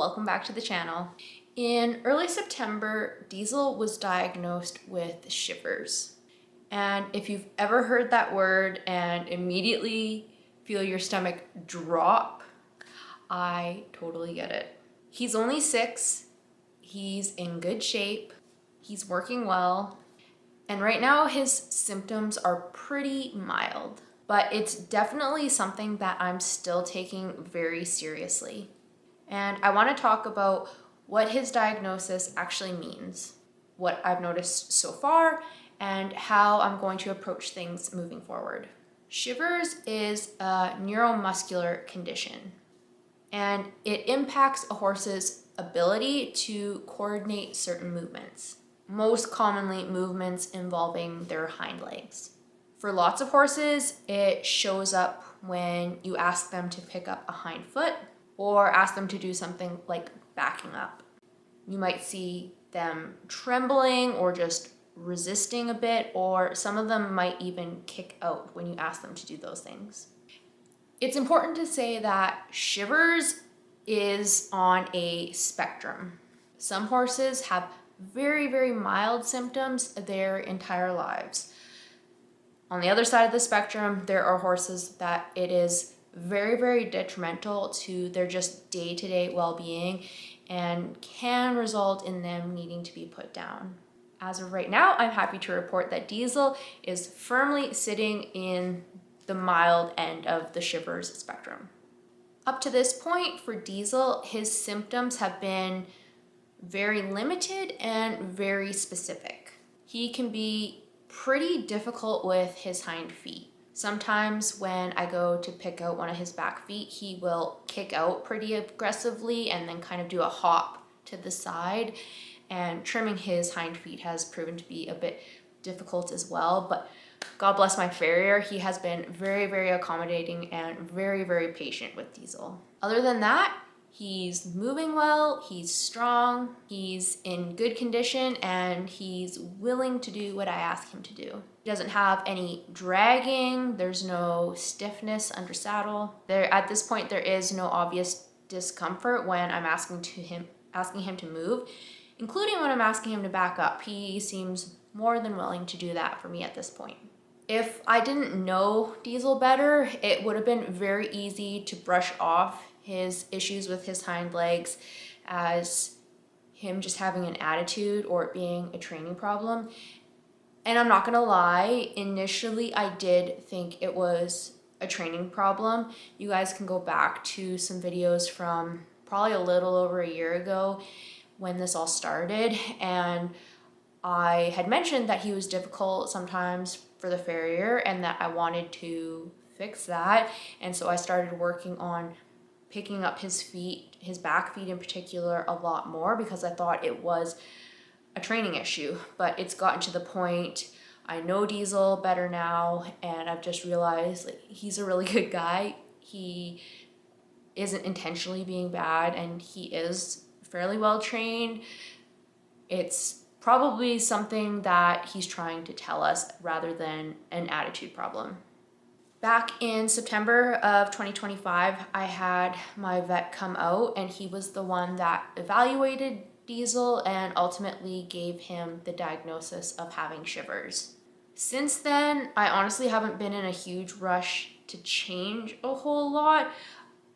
welcome back to the channel. In early September, Diesel was diagnosed with Shivers. And if you've ever heard that word and immediately feel your stomach drop, I totally get it. He's only 6, he's in good shape, he's working well, and right now his symptoms are pretty mild, but it's definitely something that I'm still taking very seriously. And I want to talk about what his diagnosis actually means, what I've noticed so far, and how I'm going to approach things moving forward. Shivers is a neuromuscular condition, and it impacts a horse's ability to coordinate certain movements, most commonly movements involving their hind legs. For lots of horses, it shows up when you ask them to pick up a hind foot or ask them to do something like backing up. You might see them trembling or just resisting a bit, or some of them might even kick out when you ask them to do those things. It's important to say that Shivers is on a spectrum. Some horses have very, very mild symptoms their entire lives. On the other side of the spectrum, there are horses that it is very, very detrimental to their just day-to-day well-being and can result in them needing to be put down. As of right now, I'm happy to report that Diesel is firmly sitting in the mild end of the Shivers spectrum. Up to this point for Diesel, his symptoms have been very limited and very specific. He can be pretty difficult with his hind feet. Sometimes when I go to pick out one of his back feet, he will kick out pretty aggressively and then kind of do a hop to the side. And trimming his hind feet has proven to be a bit difficult as well. But God bless my farrier, he has been very, very accommodating and very, very patient with Diesel. Other than that, he's moving well, he's strong, he's in good condition, and he's willing to do what I ask him to do. He doesn't have any dragging, there's no stiffness under saddle. At this point, there is no obvious discomfort when I'm asking him to move, including when I'm asking him to back up. He seems more than willing to do that for me at this point. If I didn't know Diesel better, it would have been very easy to brush off his issues with his hind legs as him just having an attitude or it being a training problem. And I'm not gonna lie, initially I did think it was a training problem. You guys can go back to some videos from probably a little over a year ago when this all started, and I had mentioned that he was difficult sometimes for the farrier and that I wanted to fix that. And so I started working on picking up his feet, his back feet in particular, a lot more because I thought it was a training issue. But it's gotten to the point, I know Diesel better now, and I've just realized like, he's a really good guy. He isn't intentionally being bad, and he is fairly well trained. It's probably something that he's trying to tell us rather than an attitude problem. Back in September of 2025, I had my vet come out, and he was the one that evaluated Diesel and ultimately gave him the diagnosis of having Shivers. Since then, I honestly haven't been in a huge rush to change a whole lot,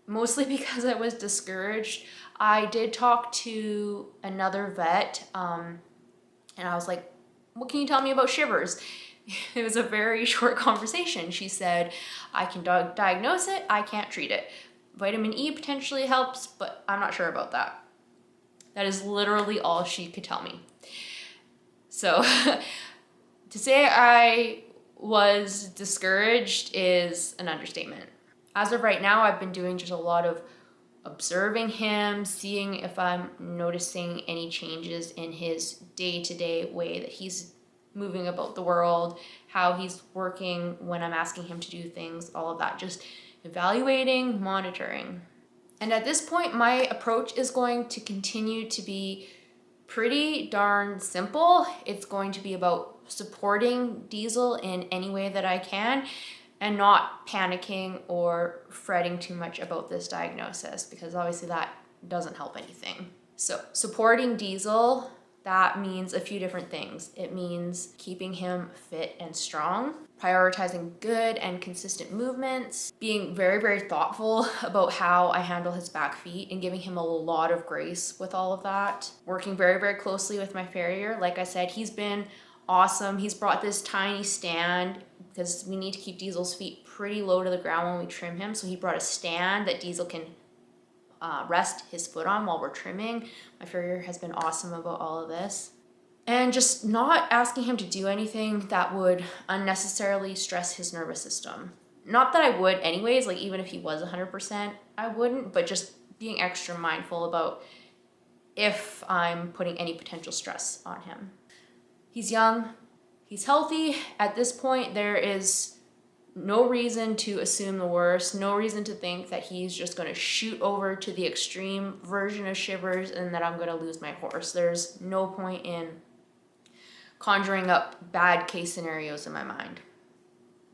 mostly because I was discouraged. I did talk to another vet, and I was like, what can you tell me about Shivers? It was a very short conversation. She said, I can diagnose it, I can't treat it. Vitamin E potentially helps, but I'm not sure about that. That is literally all she could tell me. So to say I was discouraged is an understatement. As of right now, I've been doing just a lot of observing him, seeing if I'm noticing any changes in his day-to-day way that he's moving about the world, how he's working when I'm asking him to do things, all of that, just evaluating, monitoring. And at this point, my approach is going to continue to be pretty darn simple. It's going to be about supporting Diesel in any way that I can and not panicking or fretting too much about this diagnosis, because obviously that doesn't help anything. So supporting Diesel, that means a few different things. It means keeping him fit and strong, prioritizing good and consistent movements, being very, very thoughtful about how I handle his back feet and giving him a lot of grace with all of that. Working very, very closely with my farrier. Like I said, he's been awesome. He's brought this tiny stand because we need to keep Diesel's feet pretty low to the ground when we trim him. So he brought a stand that Diesel can rest his foot on while we're trimming. My farrier has been awesome about all of this. And just not asking him to do anything that would unnecessarily stress his nervous system. Not that I would anyways, like even if he was 100%, I wouldn't, but just being extra mindful about if I'm putting any potential stress on him. He's young, he's healthy. At this point, there is no reason to assume the worst, no reason to think that he's just going to shoot over to the extreme version of Shivers and that I'm going to lose my horse. There's no point in conjuring up bad case scenarios in my mind.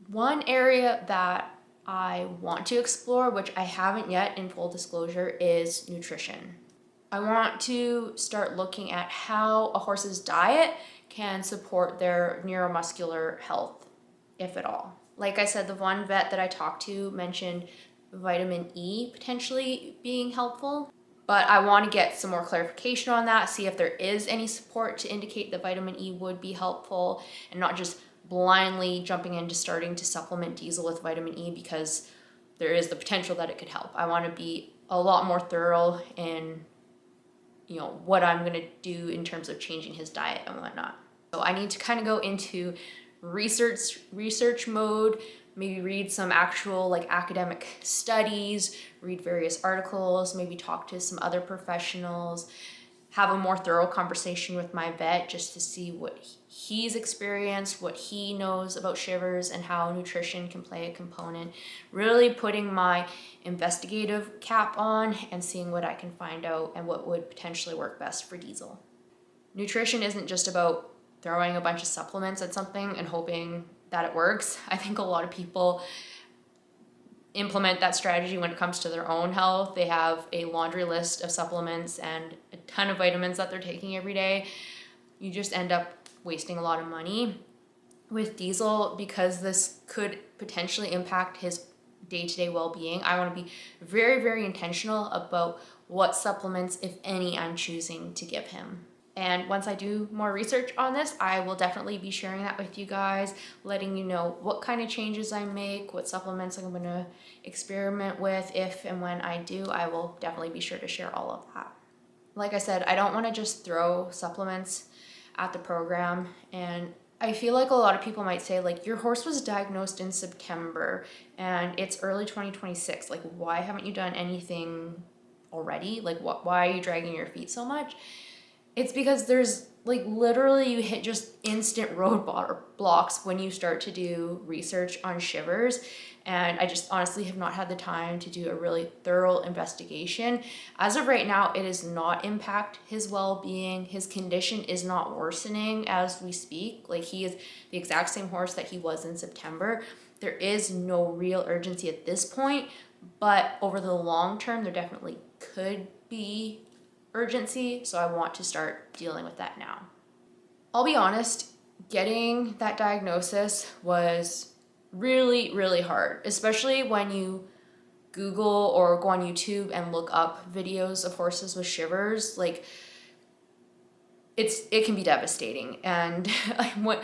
One area that I want to explore, which I haven't yet in full disclosure, is nutrition. I want to start looking at how a horse's diet can support their neuromuscular health, if at all. Like I said, the one vet that I talked to mentioned vitamin E potentially being helpful, but I want to get some more clarification on that, see if there is any support to indicate that vitamin E would be helpful and not just blindly jumping into starting to supplement Diesel with vitamin E because there is the potential that it could help. I want to be a lot more thorough in what I'm going to do in terms of changing his diet and whatnot. So I need to kind of go into research mode, maybe read some actual academic studies, read various articles, maybe talk to some other professionals, have a more thorough conversation with my vet just to see what he's experienced, what he knows about Shivers and how nutrition can play a component. Really putting my investigative cap on and seeing what I can find out and what would potentially work best for Diesel. Nutrition isn't just about throwing a bunch of supplements at something and hoping that it works. I think a lot of people implement that strategy when it comes to their own health. They have a laundry list of supplements and a ton of vitamins that they're taking every day. You just end up wasting a lot of money. With Diesel, because this could potentially impact his day-to-day well-being, I want to be very, very intentional about what supplements, if any, I'm choosing to give him. And once I do more research on this, I will definitely be sharing that with you guys, letting you know what kind of changes I make, what supplements I'm going to experiment with. If and when I do, I will definitely be sure to share all of that. Like I said, I don't want to just throw supplements at the program. And I feel like a lot of people might say, your horse was diagnosed in September and it's early 2026. Why haven't you done anything already? Why are you dragging your feet so much? It's because there's literally you hit just instant roadblocks when you start to do research on Shivers. And I just honestly have not had the time to do a really thorough investigation. As of right now, it does not impact his well-being. His condition is not worsening as we speak. He is the exact same horse that he was in September. There is no real urgency at this point, but over the long term, there definitely could be urgency, so I want to start dealing with that now. I'll be honest, getting that diagnosis was really, really hard, especially when you Google or go on YouTube and look up videos of horses with Shivers. It can be devastating, and what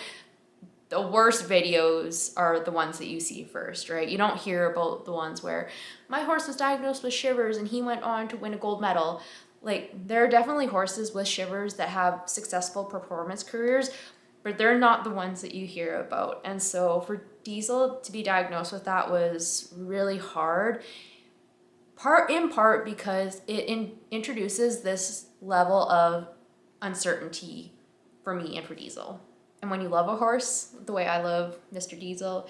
the worst videos are the ones that you see first, right? You don't hear about the ones where my horse was diagnosed with Shivers and he went on to win a gold medal. There are definitely horses with Shivers that have successful performance careers, but they're not the ones that you hear about. And so for Diesel to be diagnosed with that was really hard, in part because it introduces this level of uncertainty for me and for Diesel. And when you love a horse the way I love Mr. Diesel,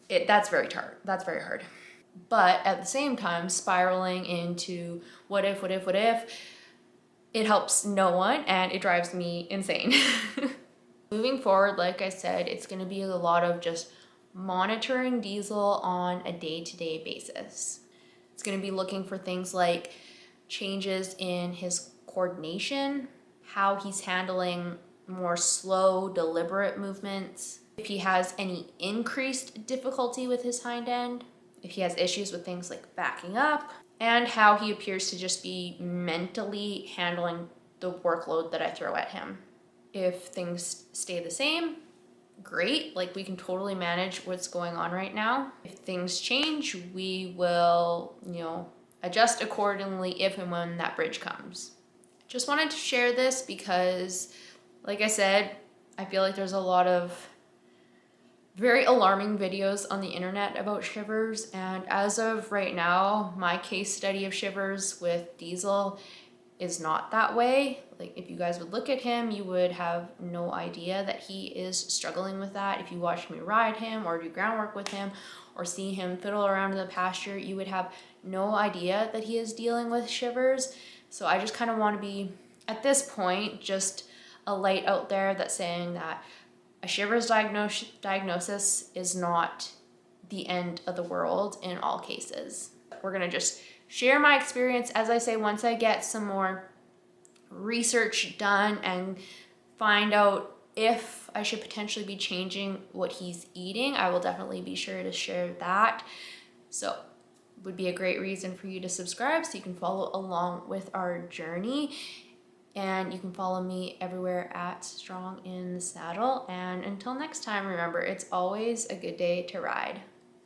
that's very hard. That's very hard. But at the same time, spiraling into what if, it helps no one and it drives me insane. Moving forward, like I said, it's going to be a lot of just monitoring Diesel on a day-to-day basis. It's going to be looking for things like changes in his coordination, how he's handling more slow, deliberate movements, if he has any increased difficulty with his hind end, if he has issues with things like backing up, and how he appears to just be mentally handling the workload that I throw at him. If things stay the same, great, like we can totally manage what's going on right now. If things change, we will, adjust accordingly if and when that bridge comes. Just wanted to share this because, like I said, I feel like there's a lot of very alarming videos on the internet about Shivers, and as of right now, my case study of Shivers with Diesel is not that way. Like, if you guys would look at him, you would have no idea that he is struggling with that. If you watch me ride him or do groundwork with him or see him fiddle around in the pasture, you would have no idea that he is dealing with Shivers. So I just kind of want to be, at this point, just a light out there that's saying that a Shivers diagnosis is not the end of the world in all cases. We're gonna just share my experience, as I say, once I get some more research done and find out if I should potentially be changing what he's eating. I will definitely be sure to share that. So it would be a great reason for you to subscribe so you can follow along with our journey. And you can follow me everywhere at Strong in the Saddle. And until next time, remember, it's always a good day to ride.